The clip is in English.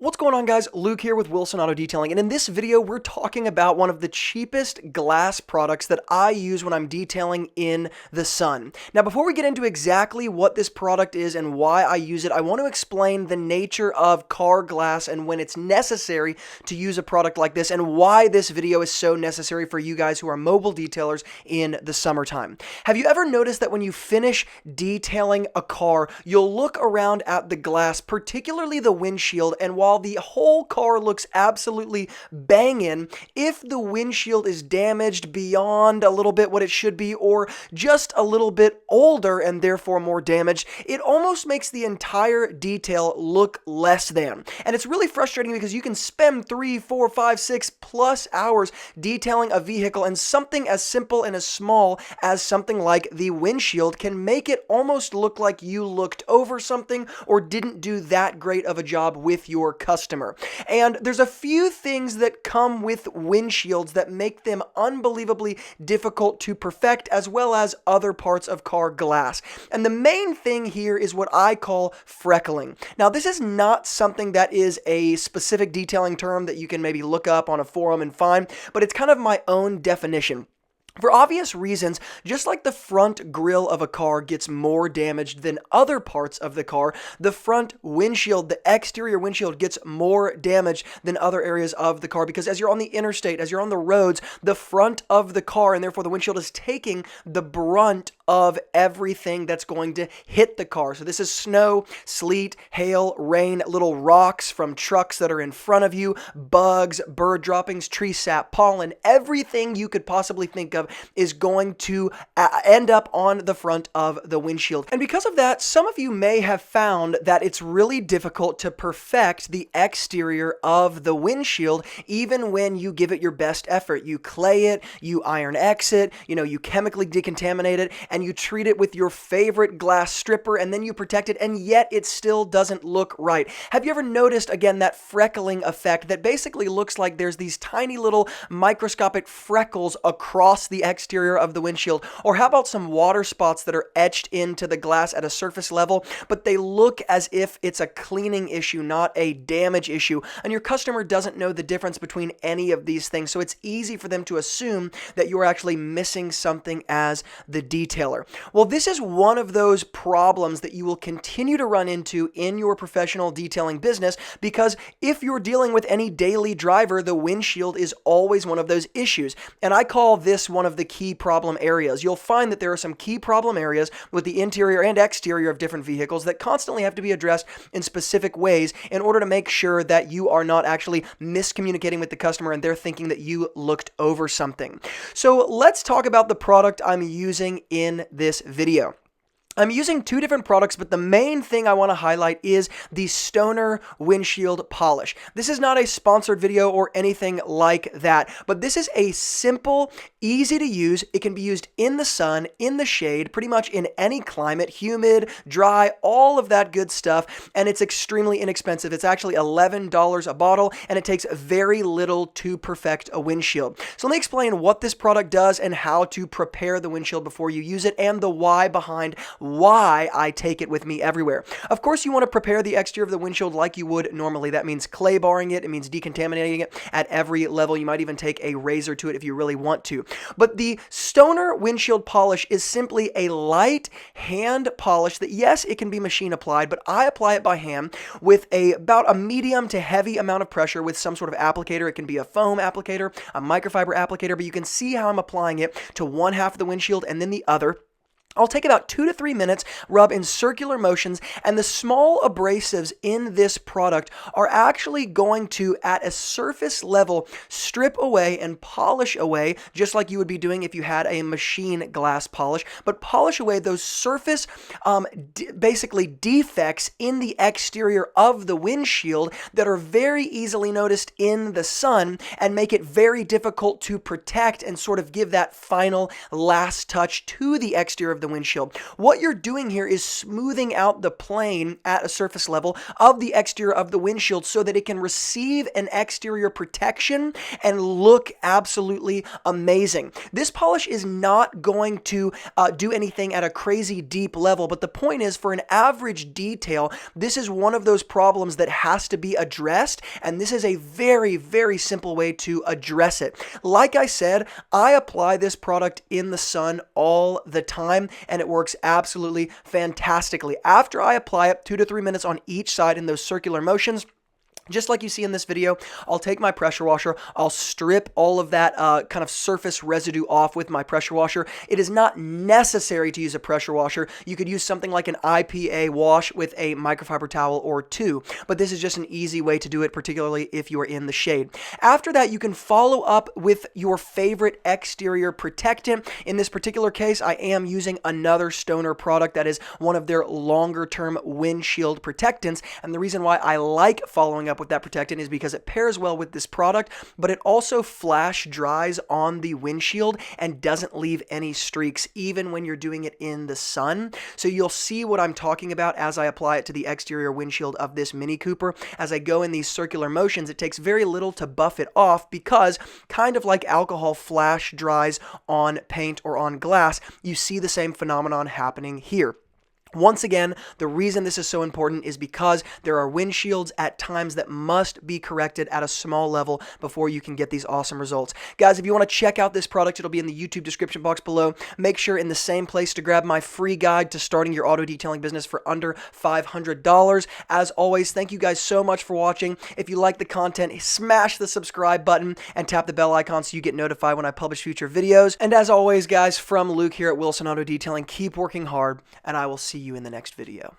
What's going on, guys? Luke here with Wilson Auto Detailing, and in this video we're talking about one of the cheapest glass products that I use when I'm detailing in the sun. Now, before we get into exactly what this product is and why I use it, I want to explain the nature of car glass and when it's necessary to use a product like this and why this video is so necessary for you guys who are mobile detailers in the summertime. Have you ever noticed that when you finish detailing a car, you'll look around at the glass, particularly the windshield, and while the whole car looks absolutely banging, if the windshield is damaged beyond a little bit what it should be, or just a little bit older and therefore more damaged, it almost makes the entire detail look less than. And it's really frustrating because you can spend 3, 4, 5, 6 plus hours detailing a vehicle, and something as simple and as small as something like the windshield can make it almost look like you looked over something or didn't do that great of a job with your customer. And there's a few things that come with windshields that make them unbelievably difficult to perfect, as well as other parts of car glass. And the main thing here is what I call freckling. Now, this is not something that is a specific detailing term that you can maybe look up on a forum and find, but it's kind of my own definition. For obvious reasons, just like the front grille of a car gets more damaged than other parts of the car, the front windshield, the exterior windshield, gets more damaged than other areas of the car, because as you're on the interstate, as you're on the roads, the front of the car, and therefore the windshield, is taking the brunt of everything that's going to hit the car. So this is snow, sleet, hail, rain, little rocks from trucks that are in front of you, bugs, bird droppings, tree sap, pollen, everything you could possibly think of is going to end up on the front of the windshield. And because of that, some of you may have found that it's really difficult to perfect the exterior of the windshield, even when you give it your best effort. You clay it, you iron X it, you chemically decontaminate it, and you treat it with your favorite glass stripper, and then you protect it, and yet it still doesn't look right. Have you ever noticed, again, that freckling effect that basically looks like there's these tiny little microscopic freckles across the exterior of the windshield? Or how about some water spots that are etched into the glass at a surface level, but they look as if it's a cleaning issue, not a damage issue, and your customer doesn't know the difference between any of these things, so it's easy for them to assume that you're actually missing something as the detailer. Well, this is one of those problems that you will continue to run into in your professional detailing business, because if you're dealing with any daily driver, the windshield is always one of those issues. And I call this one of the key problem areas. You'll find that there are some key problem areas with the interior and exterior of different vehicles that constantly have to be addressed in specific ways in order to make sure that you are not actually miscommunicating with the customer and they're thinking that you looked over something. So let's talk about the product I'm using in this video. I'm using two different products, but the main thing I want to highlight is the Stoner windshield polish. This is not a sponsored video or anything like that, but this is a simple, easy to use. It can be used in the sun, in the shade, pretty much in any climate, humid, dry, all of that good stuff, and it's extremely inexpensive. It's actually $11 a bottle, and it takes very little to perfect a windshield. So let me explain what this product does and how to prepare the windshield before you use it, and the why behind why I take it with me everywhere. Of course, you want to prepare the exterior of the windshield like you would normally. That means clay barring it. It means decontaminating it at every level. You might even take a razor to it if you really want to. But the Stoner windshield polish is simply a light hand polish that, yes, it can be machine applied, but I apply it by hand with about a medium to heavy amount of pressure with some sort of applicator. It can be a foam applicator, a microfiber applicator, but you can see how I'm applying it to one half of the windshield and then the other. I'll take about 2 to 3 minutes, rub in circular motions, and the small abrasives in this product are actually going to, at a surface level, strip away and polish away, just like you would be doing if you had a machine glass polish, but polish away those surface, basically defects in the exterior of the windshield that are very easily noticed in the sun and make it very difficult to protect and sort of give that final last touch to the exterior of the windshield. What you're doing here is smoothing out the plane at a surface level of the exterior of the windshield so that it can receive an exterior protection and look absolutely amazing. This polish is not going to do anything at a crazy deep level, but the point is, for an average detail, this is one of those problems that has to be addressed, and this is a very, very simple way to address it. Like I said, I apply this product in the sun all the time, and it works absolutely fantastically. After I apply it, 2 to 3 minutes on each side in those circular motions, just like you see in this video, I'll take my pressure washer, I'll strip all of that kind of surface residue off with my pressure washer. It is not necessary to use a pressure washer. You could use something like an IPA wash with a microfiber towel or two, but this is just an easy way to do it, particularly if you are in the shade. After that, you can follow up with your favorite exterior protectant. In this particular case, I am using another Stoner product that is one of their longer term windshield protectants, and the reason why I like following up with that protectant is because it pairs well with this product, but it also flash dries on the windshield and doesn't leave any streaks even when you're doing it in the sun. So you'll see what I'm talking about as I apply it to the exterior windshield of this Mini Cooper. As I go in these circular motions, it takes very little to buff it off because, kind of like alcohol flash dries on paint or on glass, you see the same phenomenon happening here. Once again, the reason this is so important is because there are windshields at times that must be corrected at a small level before you can get these awesome results. Guys, if you want to check out this product, it'll be in the YouTube description box below. Make sure in the same place to grab my free guide to starting your auto detailing business for under $500. As always, thank you guys so much for watching. If you like the content, smash the subscribe button and tap the bell icon so you get notified when I publish future videos. And as always, guys, from Luke here at Wilson Auto Detailing, keep working hard, and I will see you in the next video.